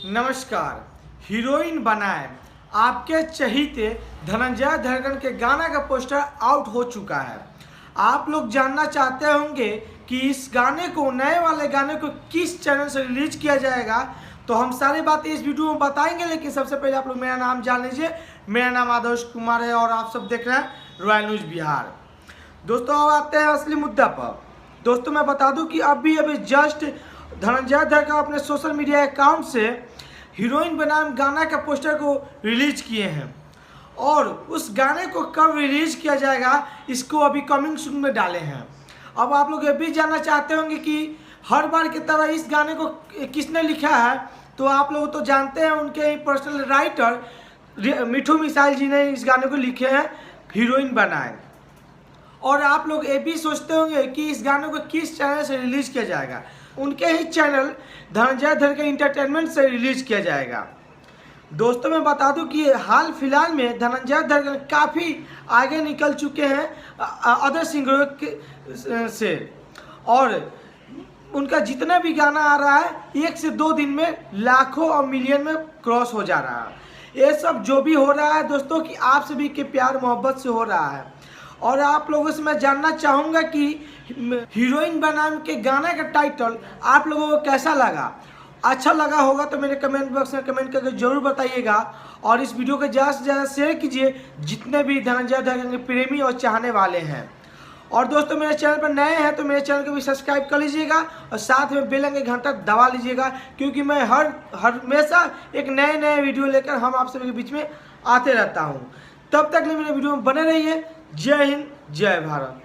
नमस्कार। हीरोइन बनाए आपके चहीते धनंजय धड़कन के गाना का पोस्टर आउट हो चुका है। आप लोग जानना चाहते होंगे कि इस गाने को, नए वाले गाने को किस चैनल से रिलीज किया जाएगा, तो हम सारी बातें इस वीडियो में बताएंगे। लेकिन सबसे पहले आप लोग मेरा नाम जान लीजिए। मेरा नाम आदर्श कुमार है और आप सब देख रहे हैं रॉयल न्यूज बिहार। दोस्तों अब आते हैं असली मुद्दा पर। दोस्तों मैं बता दूं कि अभी जस्ट धनंजय धड़कन अपने सोशल मीडिया अकाउंट से हीरोइन बनाम गाना का पोस्टर को रिलीज किए हैं और उस गाने को कब रिलीज किया जाएगा इसको अभी कमिंग सून में डाले हैं। अब आप लोग ये भी जानना चाहते होंगे कि हर बार की तरह इस गाने को किसने लिखा है, तो आप लोग तो जानते हैं उनके पर्सनल राइटर मिठू मिसाइल जी ने इस गाने को लिखे हैं, हीरोइन बनाए। और आप लोग ये भी सोचते होंगे कि इस गाने को किस चैनल से रिलीज किया जाएगा। उनके ही चैनल धनंजय धड़कन एंटरटेनमेंट से रिलीज किया जाएगा। दोस्तों मैं बता दूं कि हाल फिलहाल में धनंजय धड़कन काफ़ी आगे निकल चुके हैं अदर सिंगरों से, और उनका जितना भी गाना आ रहा है 1 से 2 दिन में लाखों और मिलियन में क्रॉस हो जा रहा है। ये सब जो भी हो रहा है दोस्तों कि आप सभी के प्यार मोहब्बत से हो रहा है। और आप लोगों से मैं जानना चाहूँगा कि हीरोइन बनाम के गाना का टाइटल आप लोगों को कैसा लगा। अच्छा लगा होगा तो मेरे कमेंट बॉक्स में कमेंट करके जरूर बताइएगा और इस वीडियो को ज़्यादा से ज़्यादा शेयर कीजिए जितने भी धनंजय धड़कन के प्रेमी और चाहने वाले हैं। और दोस्तों मेरे चैनल पर नए हैं तो मेरे चैनल को भी सब्सक्राइब कर लीजिएगा और साथ में बेल आइकन घंटा दबा लीजिएगा, क्योंकि मैं हमेशा एक नए वीडियो लेकर हम आप सभी के बीच में आते रहता हूँ। तब तक मेरे वीडियो में बने रहिए। जय हिंद, जय भारत।